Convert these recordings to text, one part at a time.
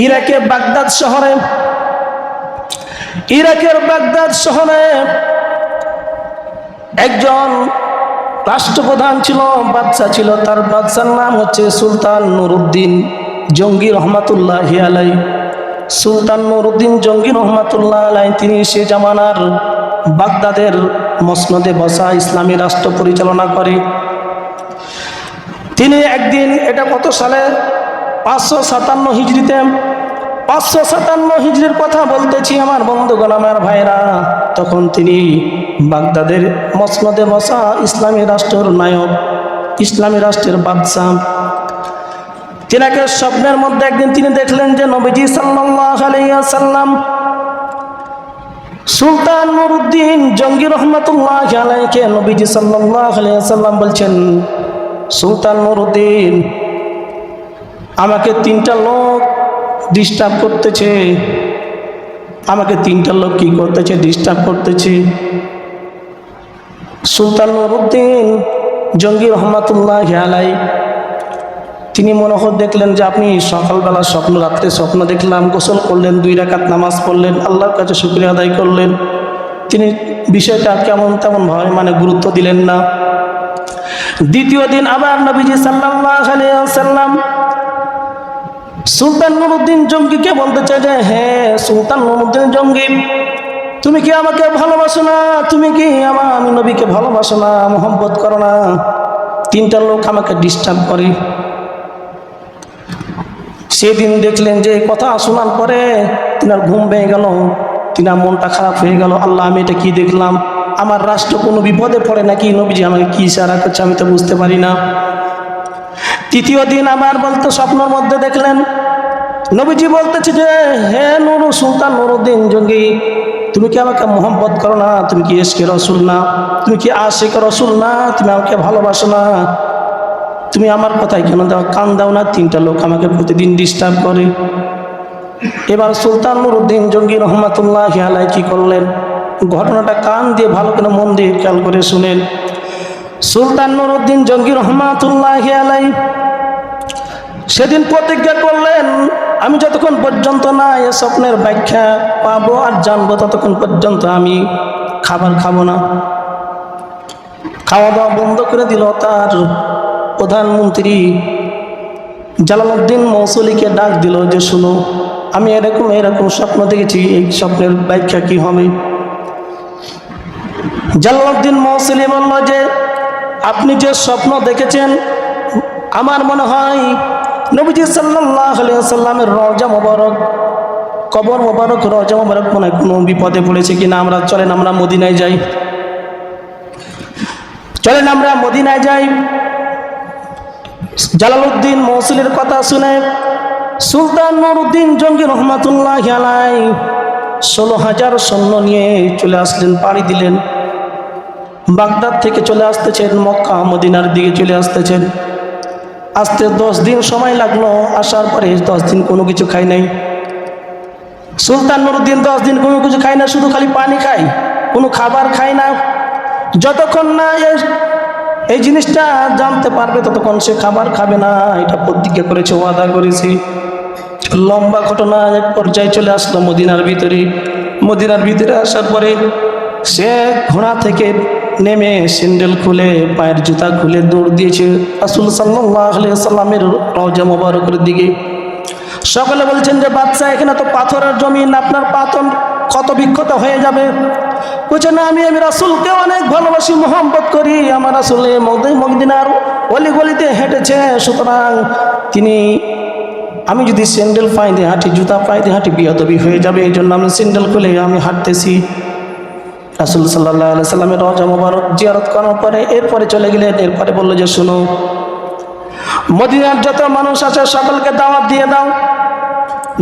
ইরাকের বাগদাদ শহরে একজন রাষ্ট্রপ্রধান ছিল, বাদশা ছিল। তার বাদশার নাম হচ্ছে সুলতান নুরউদ্দিন জঙ্গি রহমাতুল্লাহি আলাইহি। সুলতান নুরউদ্দিন জঙ্গি রহমাতুল্লাহ আলাইহি তিনি সে জামানার বাগদাদের মসনদে বসা ইসলামী রাষ্ট্র পরিচালনা করে। তিনি একদিন, এটা কত সালে, 557 হিজরিতে, 557 হিজরির কথা বলতেছি আমার বন্ধুগণ, আমার ভাইরা। তখন তিনি বাগদাদের মসনদে বসা ইসলামী রাষ্ট্রের নায়ক, ইসলামী রাষ্ট্রের বাদশাহ। তিনাকে স্বপ্নের মধ্যে একদিন তিনি দেখলেন যে নবীজি সাল্লাল্লাহু আলাইহি ওয়াসাল্লাম সুলতান নুরউদ্দিন জঙ্গি রহমাতুল্লাহি আলাইহিকে নবীজি সাল্লাল্লাহু আলাইহি ওয়াসাল্লাম বলছেন, সুলতান নুরউদ্দিন, আমাকে 3টা লোক ডিস্টার্ব করতেছে। আমাকে 3টা লোক কি করতেছে? ডিস্টার্ব করতেছে। সুলতান নুরউদ্দিন জঙ্গি রহমাতুল্লাহি আলাইহি তিনি মনে হয় দেখলেন যে আপনি সকালবেলা রাত্রে স্বপ্ন দেখলাম, গোসল করলেন, 2 রাকাত নামাজ পড়লেন, আল্লাহর কাছে শুকরিয়া আদায় করলেন। তিনি বিষয়টা কেমন তেমন ভাবে গুরুত্ব দিলেন না। দ্বিতীয় দিন আবার নবীজি সাল্লাল্লাহু আলাইহি ওয়াসাল্লাম সুলতান নুরউদ্দিন জঙ্গিকে বলতে চাই যে, হ্যাঁ সুলতান নুরউদ্দিন জঙ্গি, তুমি কি আমাকে ভালোবাসো না? তুমি কি আমি নবীকে ভালোবাসো না, মহব্বত করো না? 3টা লোক আমাকে ডিস্টার্ব করে। সেদিন দেখলেন যে কথা শোনার পরে তিনার ঘুম ভেঙে গেল, তিনার মনটা খারাপ হয়ে গেল। আল্লাহ, আমি এটা কি দেখলাম? আমার রাষ্ট্র কোনো বিপদে পড়ে নাকি? নবীজি আমাকে কি ইশারা করছে আমি তো বুঝতে পারি না। তৃতীয় দিন আবার বলতে স্বপ্নের মধ্যে দেখলেন নবীজি বলতেছে যে, হে সুলতান নুরউদ্দিন জঙ্গি, তুমি কি আমাকে মহব্বত করো না? তুমি কি ইশকে রাসূল না? তুমি কি আশিক রাসূল না? তুমি আমাকে ভালোবাসো না? তুমি আমার কথায় কেন কান দাও না? 3টা লোক আমাকে প্রতিদিন ডিস্টার্ব করে। এবার সুলতান নুরউদ্দিন জঙ্গি রহমাতুল্লাহি আলাইহি কি করলেন? ঘটনাটা কান দিয়ে ভালো করে মন দিয়ে খেয়াল করে শুনেন। সুলতান নুরউদ্দিন জঙ্গি রহমাতুল্লাহি আলাইহি সেদিন প্রতিজ্ঞা করলেন, আমি যতক্ষণ পর্যন্ত না এ স্বপ্নের ব্যাখ্যা পাবো আর জানবো ততক্ষণ পর্যন্ত আমি খাবার খাবো না। খাওয়া দাওয়া বন্ধ করে দিল। তার প্রধানমন্ত্রী জালালউদ্দিন মৌসুলিকে ডাক দিল যে, শুনো, আমি এরকম স্বপ্ন দেখেছি, এই স্বপ্নের ব্যাখ্যা কি হবে? জালালউদ্দিন মৌসুলি বলল যে, আপনি যে স্বপ্ন দেখেছেন আমার মনে হয় নবীজি সাল্লাল্লাহু আলাইহি ওয়াসাল্লামের রওজা মোবারক, কবর মোবারক, রওজা মোবারক মনে হয় কোনো বিপদে পড়েছে কিনা। চলেন আমরা মদিনায় যাই, চলেন আমরা মদিনায় যাই। জালালউদ্দিন মৌসুলির কথা শুনে সুলতান নুরউদ্দিন জঙ্গি রহমাতুল্লাহি আলাইহি 16,000 সৈন্য নিয়ে চলে আসলেন, পাড়ি দিলেন। বাগদাদ থেকে চলে আসতেছেন, মক্কা মদিনার দিকে চলে আসতেছেন। আসতে 10 দিন সময় লাগলো। আসার পরে 10 দিন কোনো কিছু খাই নাই সুলতান নুরউদ্দিন। 10 দিন কোনো কিছু খায় না, শুধু খালি পানি খায়, কোনো খাবার খায় না। যতক্ষণ না এই জিনিসটা জানতে পারবে ততক্ষণ সে খাবার খাবে না, এটা প্রতিজ্ঞা করেছে, ওয়াদা করেছে। লম্বা ঘটনা এক পর্যায়ে চলে আসলো মদিনার ভিতরে। মদিনার ভিতরে আসার পরে সে ঘোড়া থেকে নেমে স্যান্ডেল খুলে, পায়ের জুতা খুলে দৌড় দিয়েছে রাসূল সাল্লাল্লাহু আলাইহি ওয়াসাল্লামের রওজা মোবারকের দিকে। সকলে বলছেন যে, বাদশা, এখানে তো পাথরের জমিন, আপনার পাথর ক্ষত বিক্ষত হয়ে যাবে। বলছে, না, আমি রাসূলকে অনেক ভালোবাসি, মহব্বত করি। আমার রাসূল মদিনার অলি গলিতে হেঁটেছে, সুতরাং আমি যদি স্যান্ডেল পায়ে দিয়ে হাঁটি, জুতা পায়ে দিয়ে হাঁটি, বিয়াদবি হয়ে যাবে। এই জন্য আমি স্যান্ডেল খুলে আমি হাঁটতেছি। রাসূল সাল্লাল্লাহু আলাইহি ওয়াসাল্লামের রওজা মোবারক জিয়ারত করার পরে এরপরে চলে গেলেন। এরপরে বললো যে, শুনো, মদিনার যত মানুষ আছে সকলকে দাওয়াত দিয়ে দাও।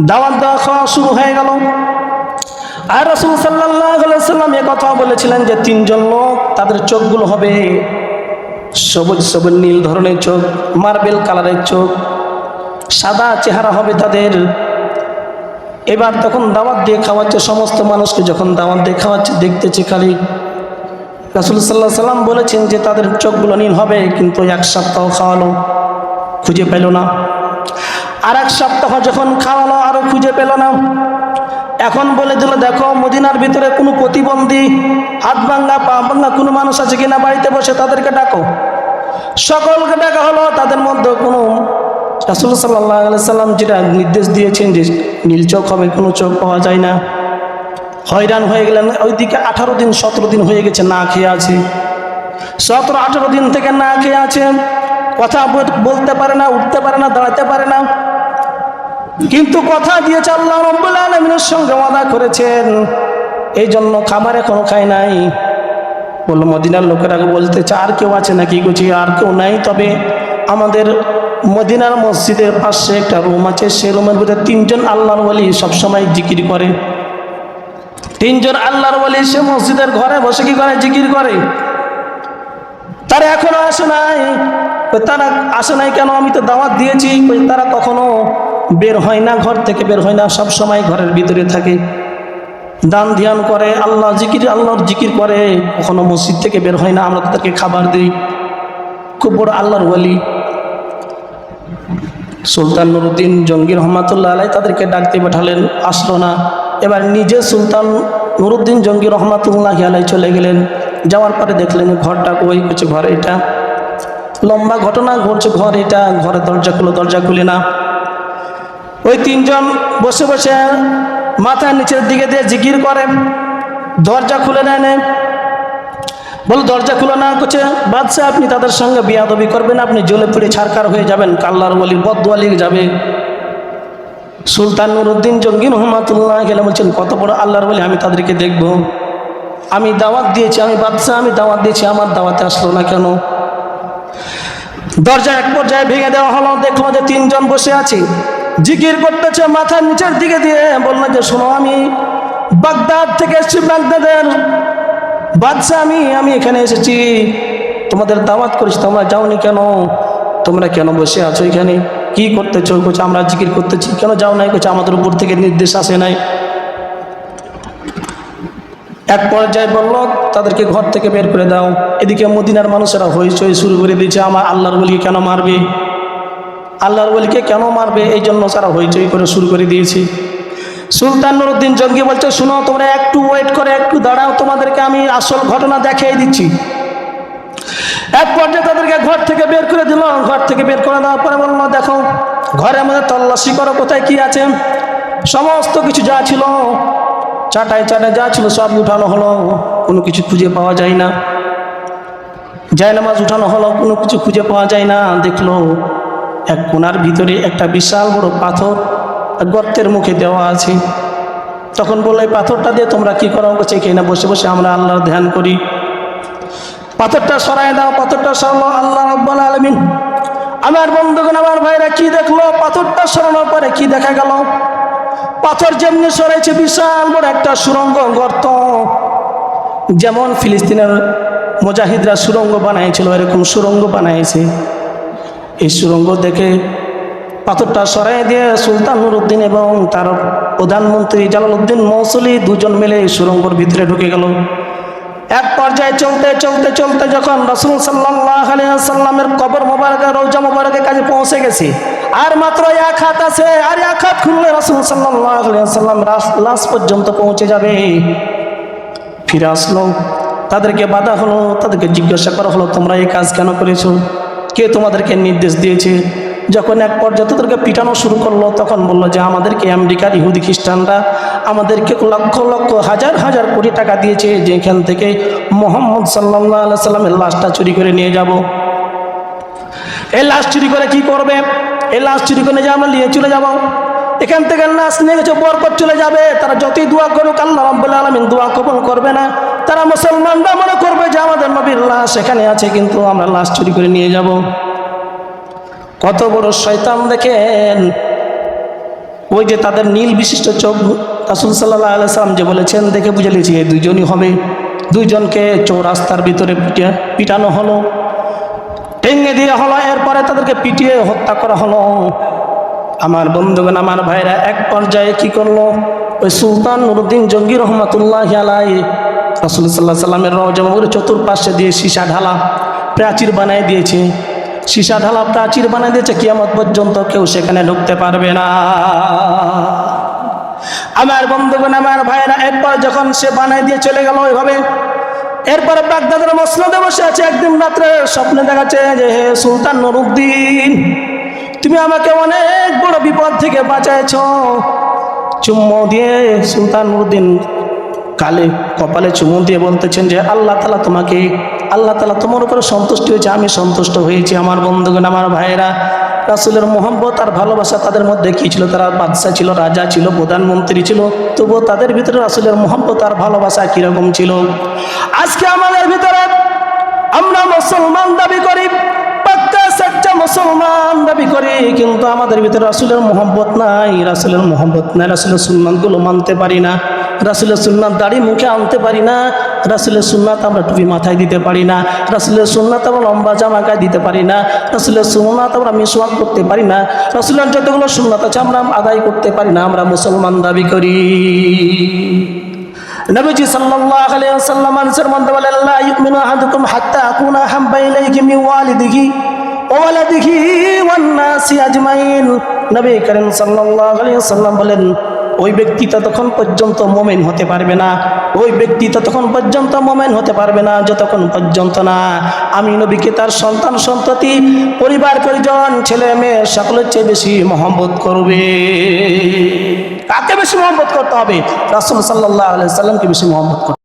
দাওয়াত দেওয়া খাওয়া শুরু হয়ে গেল। আর রাসূল সাল্লাল্লাহু আলাইহি ওয়াসাল্লাম এ কথা বলেছিলেন যে 3 জন লোক, তাদের চোখগুলো হবে সবুজ সবুজ নীল ধরনের চোখ, মার্বেল কালারের চোখ, সাদা চেহারা হবে তাদের। এবার তখন দাওয়াত দিয়ে খাওয়াচ্ছে সমস্ত মানুষকে। যখন দাওয়াত দিয়ে খাওয়াচ্ছে দেখতেছে খালি রাসূল সাল্লাল্লাহু আলাইহি ওয়াসাল্লাম বলেছেন যে তাদের চোখগুলো নীল হবে, কিন্তু 1 সপ্তাহ খাওয়ালো, খুঁজে পেল না। আর এক সপ্তাহ যখন খাওয়ালো আরো খুঁজে পেল না। এখন বলে দিল, দেখো মদিনার ভিতরে কোনো প্রতিবন্ধী, হাত ভাঙ্গা পা ভাঙ্গা কোনো মানুষ আছে কিনা, বাড়িতে বসে তাদেরকে ডাকো। সকলকে ডাকা হলো। তাদের মধ্যে কোনো রাসূল সাল্লাল্লাহু আলাইহি সাল্লাম যেটা নির্দেশ দিয়েছেন যে নীল চোখ হবে, কোনো চোখ পাওয়া যায় না। হয়রান হয়ে গেলেন। ওইদিকে 18 দিন 17 দিন হয়ে গেছে না খেয়ে আছে, 17-18 দিন থেকে না খেয়ে আছে, কথা বলতে পারে না, উঠতে পারে না, দাঁড়াতে পারে না। কিন্তু কথা দিয়েছে, আল্লাহ রাব্বুল আলামিনের সঙ্গে ওয়াদা করেছেন, এই জন্য খাবার এখনো খায় নাই। বললো মদিনার লোকেরা বলতেছে আর কেউ আছে নাকি? বলছি আর কেউ নাই, তবে আমাদের মদিনার মসজিদের পাশে একটা রুম আছে, সেই রুমের ভিতরে 3 জন আল্লাহর ওয়ালি সবসময় জিকির করে। 3 জন আল্লাহর ওয়ালি সে মসজিদের ঘরে বসে কি করে? জিকির করে। তারা এখনো আসে নাই। তারা আসে নাই কেন? আমি তো দাওয়াত দিয়েছি। তারা কখনো বের হয় না, ঘর থেকে বের হয় না, সব সময় ঘরের ভিতরে থাকে, দান ধ্যান করে, আল্লাহর জিকির করে, কখনো মসজিদ থেকে বের হয় না। আমরা তাদেরকে খাবার দিই। খুব বড় আল্লাহর ওয়ালি। সুলতান নুরউদ্দিন জঙ্গি রহমাতুল্লাহ আলাইহি তাদেরকে ডাকতে পাঠালেন, আসলো না। এবার নিজে সুলতান নুরউদ্দিন জঙ্গি রহমাতুল্লাহ আলাইহি চলে গেলেন। যাওয়ার পরে দেখলেন ঘরটা কই? কিছু ঘর এটা। লম্বা ঘটনা ঘটছে। ঘর এটা, ঘরে দরজা খুলে না। ওই 3 জন বসে বসে মাথা নিচের দিকে দিয়ে জিকির করে, দরজা খুলে নেয়। বল দরজা খুলে না। করছে বাদশাহ আপনি তাদের সঙ্গে বিয়াদবি করবেন, আপনি জ্বলে পুড়ে ছারখার হয়ে যাবেন, আল্লাহর ওয়ালির বদদুয়া লেগে যাবে। সুলতান নুরউদ্দিন জঙ্গি রহমাতুল্লাহ গেলে বলছেন কত বড় আল্লাহর ওয়ালি, আমি তাদেরকে দেখব। আমি দাওয়াত দিয়েছি, আমি বাদশাহ, আমি দাওয়াত দিয়েছি, আমার দাওয়াতে আসলো না কেন? দরজা এক পর্যায়ে ভেঙে দেওয়া হলো। দেখলো যে 3 জন বসে আছে, জিকির করতেছে মাথার নিচের দিকে দিয়ে। বললো যে শোনো, আমি বাগদাদ থেকে এসেছি, বাগদাদের বাদশাহ আমি এখানে এসেছি, তোমাদের দাওয়াত করেছি, তোমরা যাওনি কেন? তোমরা কেন বসে আছো এখানে? কি করতেছো? বলছে আমরা জিকির করতেছি। কেন যাও নাই? বলছে আমাদের উপর থেকে নির্দেশ আসে নাই। এক পর্যায়ে বলল তাদেরকে ঘর থেকে বের করে দাও। এদিকে মদিনার মানুষেরা হইচই শুরু করে দিয়েছে, আমার আল্লাহর ওয়ালিকে কেন মারবে, আল্লাহর ওয়ালিকে কেন মারবে, এই জন্য তারা হইচই করে শুরু করে দিয়েছে। সুলতান নুরউদ্দিন জঙ্গি বলছে শুনো, তোমরা একটু ওয়েট করে, একটু দাঁড়াও, তোমাদেরকে আমি আসল ঘটনা দেখিয়ে দিচ্ছি। এক পর্যায়ে তাদেরকে ঘর থেকে বের করে দিল। ঘর থেকে বের করে দেওয়ার পরে বললো দেখো ঘরের মধ্যে তল্লাশি করো, কোথায় কি আছে। সমস্ত কিছু যা ছিল, চাটাই যা ছিল সব উঠানো হলো, কোনো কিছু খুঁজে পাওয়া যায় না। জায়নামাজ উঠানো হলো, কোনো কিছু খুঁজে পাওয়া যায় না। দেখলো এক কোণার ভিতরে একটা বিশাল বড় পাথর গর্তের মুখে দেওয়া আছে। তখন বললো এই পাথরটা দিয়ে তোমরা কি করো? বলছে এখানে বসে বসে আমরা আল্লাহর ধ্যান করি। পাথরটা সরাই দাও। পাথরটা সরালো আল্লাহ রাব্বুল আলামিন। আমার বন্ধুগণ, আমার ভাইরা কি দেখলো? পাথরটা সরানোর পরে কি দেখা গেল? পাথর যেমনি সরেছে, বিশাল বড় একটা সুড়ঙ্গ, গর্ত। যেমন ফিলিস্তিনের মুজাহিদরা সুড়ঙ্গ বানাইছিল, এরকম সুড়ঙ্গ বানাইছে। এই সুড়ঙ্গ দেখে পাথরটা সরাই দিয়ে সুলতান নুরউদ্দিন এবং তার প্রধানমন্ত্রী জালালউদ্দিন মৌসুলি 2 জন মিলে সুড়ঙ্গের ভিতরে ঢুকে গেল। এক পর্যায়ে চলতে যখন রাসূল সাল্লাল্লাহু আলাইহি ওয়াসাল্লামের কবর মোবারকের রওজা মোবারকের কাছে পৌঁছে গেছে, আর মাত্র 1 হাত আছে, আর 1 হাত খুললে রাসূল সাল্লাল্লাহু আলাইহি ওয়াসাল্লাম লাশ পর্যন্ত পৌঁছে যাবে। ফিরে আসলো, তাদেরকে বাধা হলো, তাদেরকে জিজ্ঞাসা করা হলো তোমরা এই কাজ কেন করেছো, কে তোমাদেরকে নির্দেশ দিয়েছে। যখন এক পর্যায়ে তাদেরকে পিটানো শুরু করলো, তখন বললো যে আমাদেরকে আমেরিকার ইহুদি খ্রিস্টানরা আমাদেরকে লক্ষ লক্ষ হাজার হাজার কোটি টাকা দিয়েছে, যেখান থেকে মুহাম্মদ সাল্লাল্লাহু আলাইহি সাল্লামের লাশটা চুরি করে নিয়ে যাব। এই লাশ চুরি করে কি করবে? এই লাশ চুরি করে যে আমরা নিয়ে চলে যাব, এখান থেকে লাশ নিয়ে গেছে বরকত চলে যাবে। তারা যতই দোয়া করুক আল্লাহ রাব্বুল আলামিন দোয়া কবুল করবে না। তারা মুসলমানরা মনে করবে যে আমাদের নবীর লাশ এখানে আছে, কিন্তু আমরা লাশ চুরি করে নিয়ে যাব। কত বড় শয়তান দেখেন। ওই যে তাদের নীল বিশিষ্ট চোখ, রাসূল সাল্লাল্লাহু আলাইহি সাল্লাম যে বলেছেন দেখে বুঝে নিয়েছি এই 2 জনই হবে। 2 জনকে চৌরাস্তার ভিতরে পিটানো হলো, টেঙ্গে দিয়ে হলো, এরপরে তাদেরকে পিটিয়ে হত্যা করা হলো। আমার বন্ধুগণ, আমার ভাইরা, এক পর্যায়ে কি করলো? ওই সুলতান নুরউদ্দিন জঙ্গি রহমাতুল্লাহি আলাইহি রাসূল সাল্লাল্লাহু আলাইহি সাল্লামের রওজা মুবারকের চতুর্পাশে দিয়ে সীসা ঢালা প্রাচীর বানায় দিয়েছে। সীসা ঢালা প্রাচীর বানিয়ে দিয়েছে, কিয়ামত পর্যন্ত কেউ সেখানে ঢুকতে পারবে না। আমার বন্ধুগণ, আমার ভাইয়েরা, এরপর যখন সে বানাই দিয়ে চলে গেল ওইভাবে, এরপরে বাগদাদের মসনদে বসে আছে। একদিন রাত্রে স্বপ্নে দেখাচ্ছে যে, হে সুলতান নুরউদ্দিন, তুমি আমাকে অনেক বড় বিপদ থেকে বাঁচাইছ। চুম্বু দিয়ে সুলতান নুরউদ্দিন কপালে চুমু দিয়ে বলতেছেন যে, আল্লাহ তাআলা তোমার উপরে সন্তুষ্ট হয়েছে, আমি সন্তুষ্ট হয়েছি। আমার বন্ধুগণ, আমার ভাইয়েরা, রাসূলের মোহাম্মত আর ভালোবাসা তাদের মধ্যে কি ছিল? তারা বাদশা ছিল, রাজা ছিল, প্রধানমন্ত্রী ছিল, তবুও তাদের ভিতরে রাসূলের মোহাম্মত আর ভালোবাসা কিরকম ছিল? আজকে আমাদের ভিতরে আমরা মুসলমান দাবি করি, পাক্কা সচ্চা মুসলমান দাবি করি, কিন্তু আমাদের ভিতরে রাসূলের মোহাম্মত নাই। রাসূলের সুন্নাতগুলো মানতে পারি না, রাসূলের সুন্নাত দাড়ি মুখে আনতে পারি না, রাসূলের সুন্নাত আমরা টুপি মাথায় দিতে পারি না, রাসূলের সুন্নাত আমরা লম্বা জামা গায়ে দিতে পারি না, রাসূলের সুন্নাত আমরা মিসওয়াক করতে পারি না, রাসূলের যতগুলো সুন্নাত আছে আমরা আদায় করতে পারি না। আমরা মুসলমান দাবি করি। নবীজি সাল্লাল্লাহু আলাইহি ওয়াসাল্লাম আনসার মধ্যে বলেন, লা ইউমিনু আহাদুকুম হাত্তা আকুনা হাব্বা ইলাইহি মিন ওয়ালিদিহি ওয়া ওয়ালাদিহি ওয়ান নাসি আজমাইন। নবী করিম সাল্লাল্লাহু আলাইহি ওয়াসাল্লাম বলেন, ওই ব্যক্তি ততক্ষণ পর্যন্ত মুমিন হতে পারবে না, ওই ব্যক্তি ততক্ষণ পর্যন্ত মুমিন হতে পারবে না যতক্ষণ পর্যন্ত না আমি নবীকে তার সন্তান সন্ততি পরিবার পরিজন ছেলে মেয়ে সকলের চেয়ে বেশি মহব্বত করবে। কাকে বেশি মহব্বত করতে হবে? রাসূল সাল্লাল্লাহু আলাইহি ওয়াসাল্লামকে বেশি মহব্বত করতে হবে।